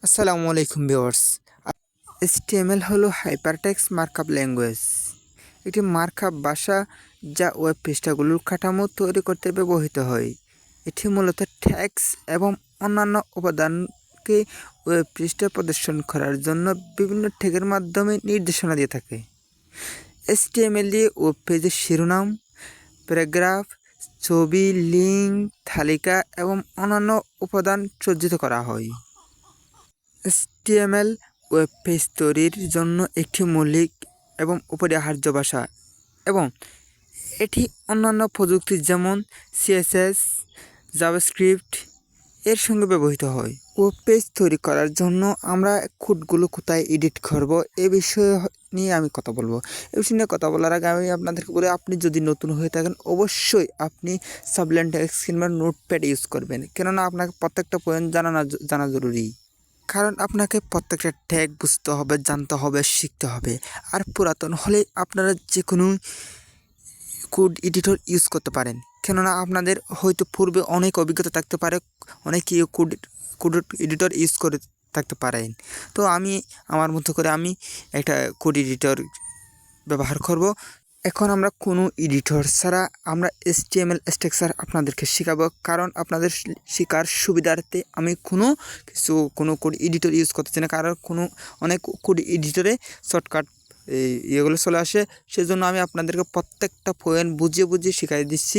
আসসালামু আলাইকুম viewers. HTML হলো হাইপারটেক্সট মার্কআপ ল্যাঙ্গুয়েজ। এটি মার্কআপ ভাষা যা ওয়েব পৃষ্ঠাগুলোর কাঠামো তৈরি করতে ব্যবহৃত হয়। এটি মূলত ট্যাগস এবং অন্যান্য উপাদানকে ওয়েব পৃষ্ঠায় প্রদর্শন করার জন্য বিভিন্ন ট্যাগের মাধ্যমে নির্দেশনা দিয়ে থাকে। HTML দিয়ে ওয়েব পেজের শিরোনাম, প্যারাগ্রাফ, ছবি, লিঙ্ক, তালিকা এবং অন্যান্য উপাদান সজ্জিত করা হয়। HTML ওয়েব পেজ তৈরির জন্য একটি মৌলিক এবং অপরিহার্য ভাষা এবং এটি অন্যান্য প্রযুক্তি যেমন CSS, জাভাস্ক্রিপ্ট এর সঙ্গে ব্যবহৃত হয়। ওয়েব পেজ তৈরি করার জন্য আমরা কোডগুলো কোথায় এডিট করব এ বিষয়ে নিয়ে আমি কথা বলবো। এ বিষয় নিয়ে কথা বলার আগে আমি আপনাদেরকে বলি, আপনি যদি নতুন হয়ে থাকেন অবশ্যই আপনি সাবলাইম টেক্সট কিংবা নোটপ্যাড ইউজ করবেন, কেননা আপনাকে প্রত্যেকটা পয়েন্ট জানা জরুরি। কারণ আপনাকে প্রত্যেকটা ট্যাগ বুঝতে হবে, জানতে হবে, শিখতে হবে। আর পুরাতন হলে আপনারা যে কোনো কোড এডিটর ইউজ করতে পারেন, কেননা আপনাদের হয়তো পূর্বে অনেক অভিজ্ঞতা থাকতে পারে, অনেকেই কোড এডিটর ইউজ করে থাকতে পারেন। তো আমি আমার মতো করে আমি একটা কোড এডিটর ব্যবহার করব। এখন আমরা কোনো এডিটর ছাড়া আমরা HTML স্ট্রাকচার আপনাদেরকে শেখাবো, কারণ আপনাদের শেখার সুবিধার্থে আমি কোনো কোড এডিটর ইউজ করতেছি না, কারণ অনেক কোড এডিটরে শর্টকাট এগুলো চলে আসে। সেজন্য আমি আপনাদেরকে প্রত্যেকটা পয়েন্ট বুঝিয়ে শিখিয়ে দিচ্ছি।